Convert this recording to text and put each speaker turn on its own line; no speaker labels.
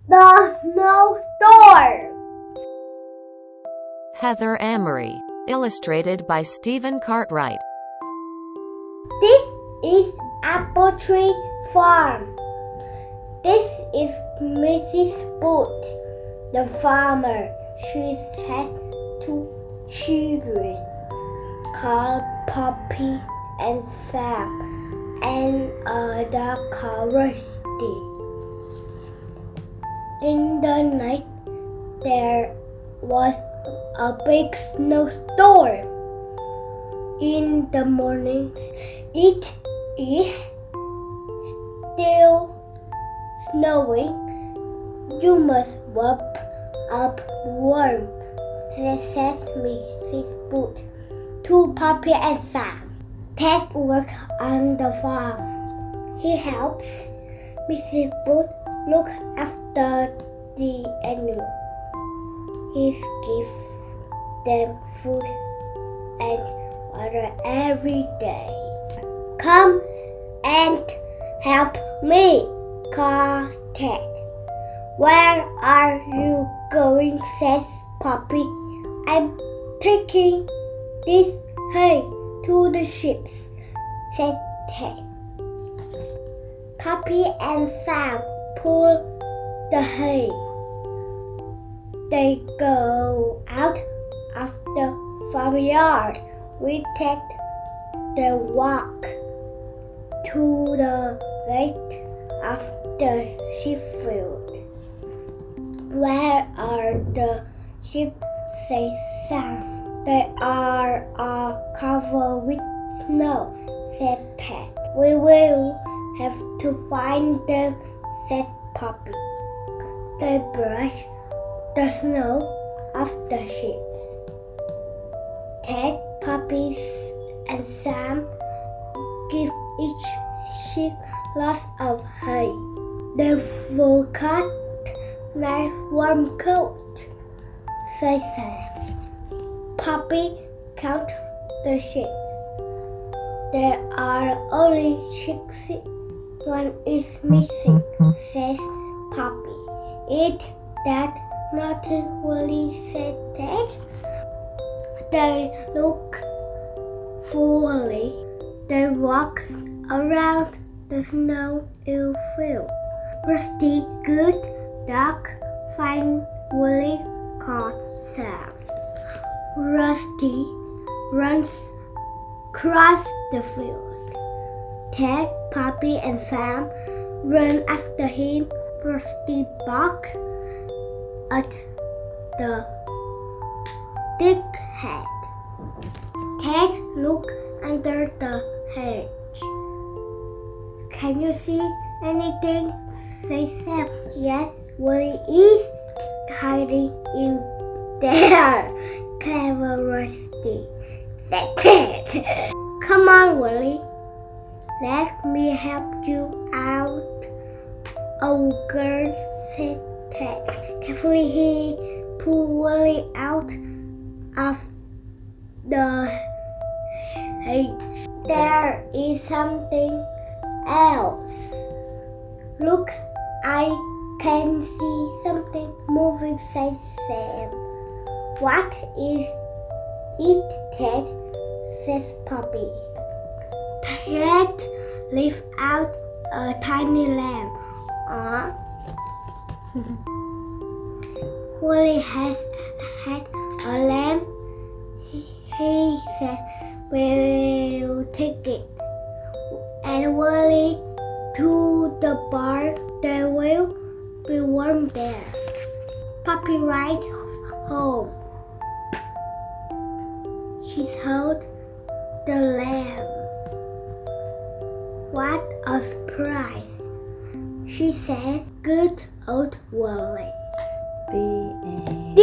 The Snowstorm.
Heather Amory. Illustrated by Stephen Cartwright.
This is Apple Tree Farm. This is Mrs. Booth, the farmer. She has two children called Poppy and Sam, and a dog called Rusty. In the night, there was a big snowstorm. In the morning, it is still snowing. You must wrap up warm, says Mrs. Booth to Poppy and Sam. Ted works on the farm. He helps Mrs. Booth look after the animals. He gives them food and water every day. Come and help me, called Ted. Where are you going? Says Poppy. I'm taking this hay to the ships, said Ted. Poppy and Sam pull the hay. They go out of the farmyard. We take the walk to the gate of the sheep field. Where are the sheep? Says Sam. They are all covered with snow, said Ted. We will have to find them, said Poppy. They brush the snow off the sheep. Ted, Poppy, and Sam give each sheep lots of hay. They forgot nice warm coat, says Sam. Poppy counts the sheep. There are only 6. One is missing, says Poppy. Is that not really, said Ted? They look fully. They walk around the snow field. Rusty, good dog, find Willie, called Sam. Rusty runs across the field. Ted, Poppy, and Sam run after him. Rusty barks at the thick head. Ted looks under the hedge. Can you see anything? Says Sam. Yes, Willie is hiding in there. Clever Rusty, said Ted. Come on, Willie. Let me help you out. Oh, girl, said Ted. Carefully, he pulled Willie out of the hedge. There is something else. Look, I can see something moving, said Sam. What is it, Ted? Says Poppy. Ted lifts out a tiny lamb. Willie has had a lamb. He said, we'll take it. And Willie to the barn. They will be warm there. Poppy rides home. She held the lamb. What a surprise, she says. Good old Willie.
The end.